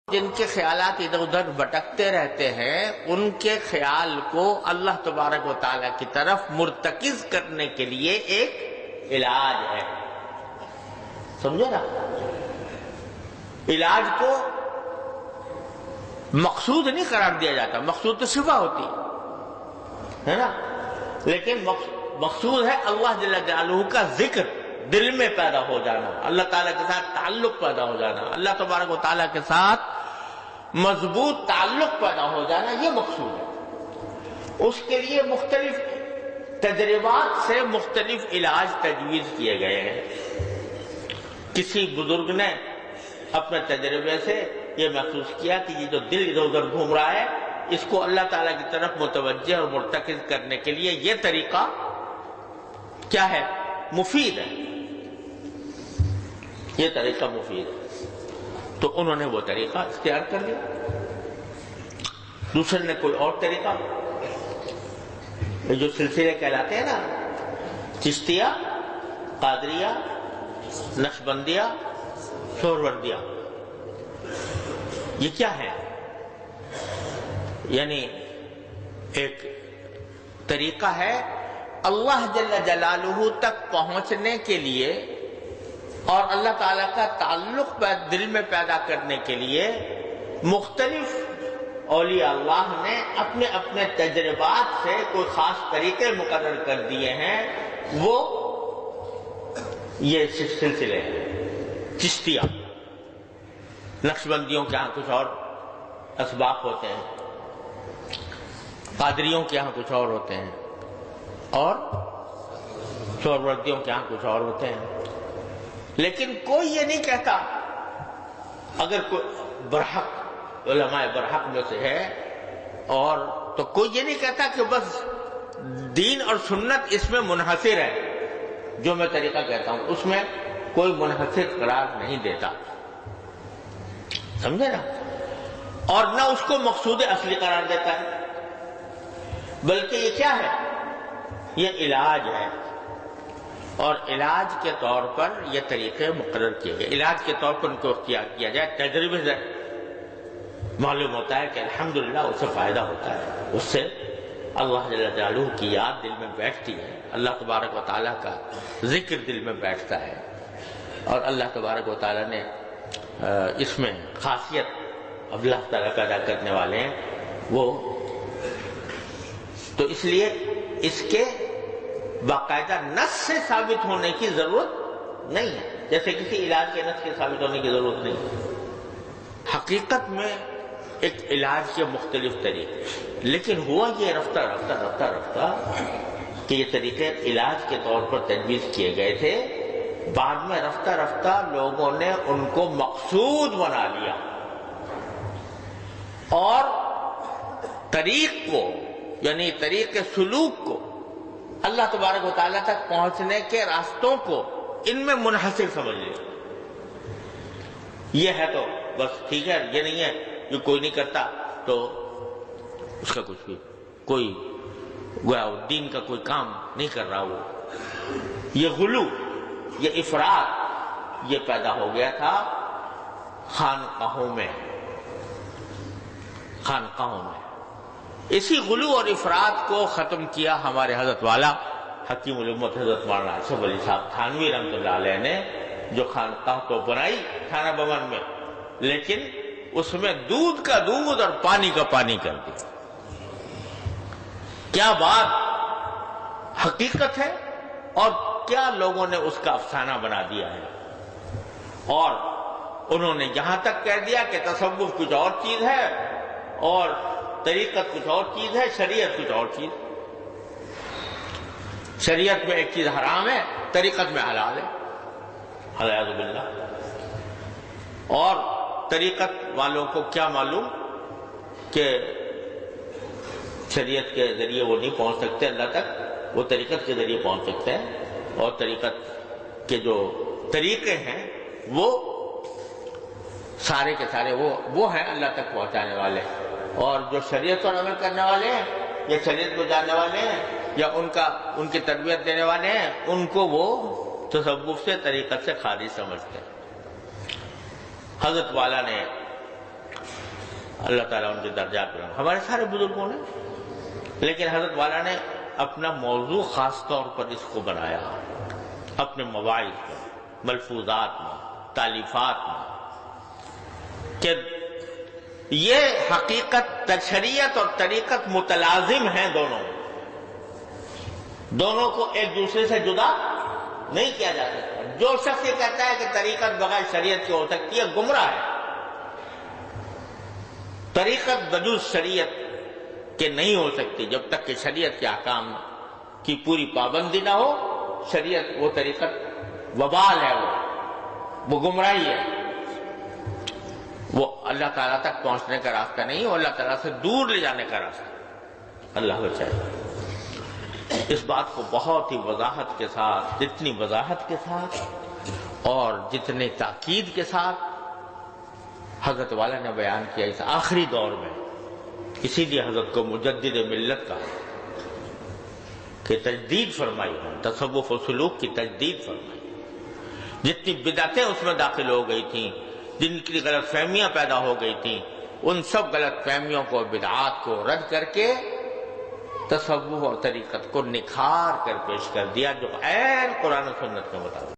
جن کے خیالات ادھر ادھر بھٹکتے رہتے ہیں ان کے خیال کو اللہ تبارک و تعالیٰ کی طرف مرتکز کرنے کے لیے ایک علاج ہے. سمجھے نا؟ علاج کو مقصود نہیں قرار دیا جاتا، مقصود تو صفہ ہوتی ہے نا، لیکن مقصود ہے اللہ جل جلالہ کا ذکر، دل میں پیدا ہو جانا، اللہ تعالیٰ کے ساتھ تعلق پیدا ہو جانا، اللہ تبارک و تعالیٰ کے ساتھ مضبوط تعلق پیدا ہو جانا، یہ مقصود ہے. اس کے لیے مختلف تجربات سے مختلف علاج تجویز کیے گئے ہیں. کسی بزرگ نے اپنے تجربے سے یہ محسوس کیا کہ یہ جو دل ادھر ادھر گھوم رہا ہے اس کو اللہ تعالیٰ کی طرف متوجہ اور مرتکز کرنے کے لیے یہ طریقہ کیا ہے؟ مفید ہے. یہ طریقہ مفید ہے. تو انہوں نے وہ طریقہ اختیار کر لیا. دوسرے نے کوئی اور طریقہ، یہ جو سلسلے کہلاتے ہیں نا، چشتیہ، قادریہ، نقشبندیہ، سہروردیہ، یہ کیا ہے؟ یعنی ایک طریقہ ہے اللہ جل جلالہ تک پہنچنے کے لیے اور اللہ تعالیٰ کا تعلق دل میں پیدا کرنے کے لیے مختلف اولیاء اللہ نے اپنے اپنے تجربات سے کوئی خاص طریقے مقرر کر دیے ہیں. وہ یہ سلسلے ہیں. چشتیہ، نقشبندیوں کے ہاں کچھ اور اسباق ہوتے ہیں، قادریوں کے ہاں کچھ اور ہوتے ہیں، اور سہروردیوں کے ہاں کچھ اور ہوتے ہیں. لیکن کوئی یہ نہیں کہتا، اگر کوئی برحق علماء برحق میں سے ہے اور تو کوئی یہ نہیں کہتا کہ بس دین اور سنت اس میں منحصر ہے. جو میں طریقہ کہتا ہوں اس میں کوئی منحصر قرار نہیں دیتا، سمجھے نا؟ اور نہ اس کو مقصود اصلی قرار دیتا ہے، بلکہ یہ کیا ہے؟ یہ علاج ہے. اور علاج کے طور پر یہ طریقے مقرر کیے گئے. علاج کے طور پر ان کو اختیار کیا جائے. تجربے سے معلوم ہوتا ہے کہ الحمدللہ اس سے فائدہ ہوتا ہے، اس سے اللہ جل جلالہ کی یاد دل میں بیٹھتی ہے، اللہ تبارک و تعالیٰ کا ذکر دل میں بیٹھتا ہے، اور اللہ تبارک و تعالیٰ نے اس میں خاصیت اللہ تعالیٰ پیدا کرنے والے ہیں وہ. تو اس لیے اس کے باقاعدہ نص سے ثابت ہونے کی ضرورت نہیں ہے، جیسے کسی علاج کے نص کے ثابت ہونے کی ضرورت نہیں ہے. حقیقت میں ایک علاج کے مختلف طریقے، لیکن ہوا یہ رفتہ رفتہ کہ یہ طریقے علاج کے طور پر تجویز کیے گئے تھے. بعد میں رفتہ رفتہ لوگوں نے ان کو مقصود بنا لیا اور طریق کو، یعنی طریق سلوک کو، اللہ تبارک و تعالیٰ تک پہنچنے کے راستوں کو ان میں منحصر سمجھ لیا. یہ ہے تو بس ٹھیک ہے، یہ نہیں ہے جو کوئی نہیں کرتا تو اس کا کچھ بھی کوئی دین کا کوئی کام نہیں کر رہا. وہ یہ غلو، یہ افراط یہ پیدا ہو گیا تھا خانقاہوں میں. اسی غلو اور افراد کو ختم کیا ہمارے حضرت والا حکیم الامت حضرت مولانا اشرف علی صاحب تھانوی رحمۃ اللہ علیہ نے، جو خانقاہ تو بنائی تھانہ بھون میں، لیکن اس میں دودھ کا دودھ اور پانی کا پانی کر دیا. کیا بات حقیقت ہے، اور کیا لوگوں نے اس کا افسانہ بنا دیا ہے. اور انہوں نے یہاں تک کہہ دیا کہ تصوف کچھ اور چیز ہے اور طریقت کچھ اور چیز ہے، شریعت کچھ اور چیز. شریعت میں ایک چیز حرام ہے، طریقت میں حلال ہے، والعیاذ باللہ. اور طریقت والوں کو کیا معلوم کہ شریعت کے ذریعے وہ نہیں پہنچ سکتے اللہ تک، وہ طریقت کے ذریعے پہنچ سکتے ہیں. اور طریقت کے جو طریقے ہیں وہ سارے کے سارے وہ ہیں اللہ تک پہنچانے والے. اور جو شریعت پر عمل کرنے والے ہیں یا شریعت کو جاننے والے ہیں یا ان کی تربیت دینے والے ہیں، ان کو وہ تصوف سے، طریقت سے خارج سمجھتے ہیں. حضرت والا نے اللہ تعالیٰ ان کے درجات پر ہمارے سارے بزرگوں نے، لیکن حضرت والا نے اپنا موضوع خاص طور پر اس کو بنایا، اپنے مواعظ میں، ملفوظات میں، تالیفات میں، کہ یہ حقیقت شریعت اور طریقت متلازم ہیں، دونوں کو ایک دوسرے سے جدا نہیں کیا جا سکتا۔ جو شخص یہ کہتا ہے کہ طریقت بغیر شریعت کی ہو سکتی ہے، گمراہ ہے۔ طریقت بجز شریعت کہ نہیں ہو سکتی جب تک کہ شریعت کے احکام کی پوری پابندی نہ ہو۔ شریعت وہ طریقت وبال ہے، وہ گمراہی ہے، وہ اللہ تعالیٰ تک پہنچنے کا راستہ نہیں، وہ اللہ تعالیٰ سے دور لے جانے کا راستہ۔ اللہ بچائے۔ اس بات کو بہت ہی وضاحت کے ساتھ، جتنی وضاحت کے ساتھ اور جتنے تاکید کے ساتھ حضرت والا نے بیان کیا اس آخری دور میں، اسی لیے حضرت کو مجدد ملت کہا کہ تجدید فرمائی ہے، تصوف و سلوک کی تجدید فرمائی۔ جتنی بدعتیں اس میں داخل ہو گئی تھیں، جن کی غلط فہمیاں پیدا ہو گئی تھیں، ان سب غلط فہمیوں کو، بدعات کو رد کر کے تصوف اور طریقت کو نکھار کر پیش کر دیا، جو عین قرآن و سنت کے مطابق۔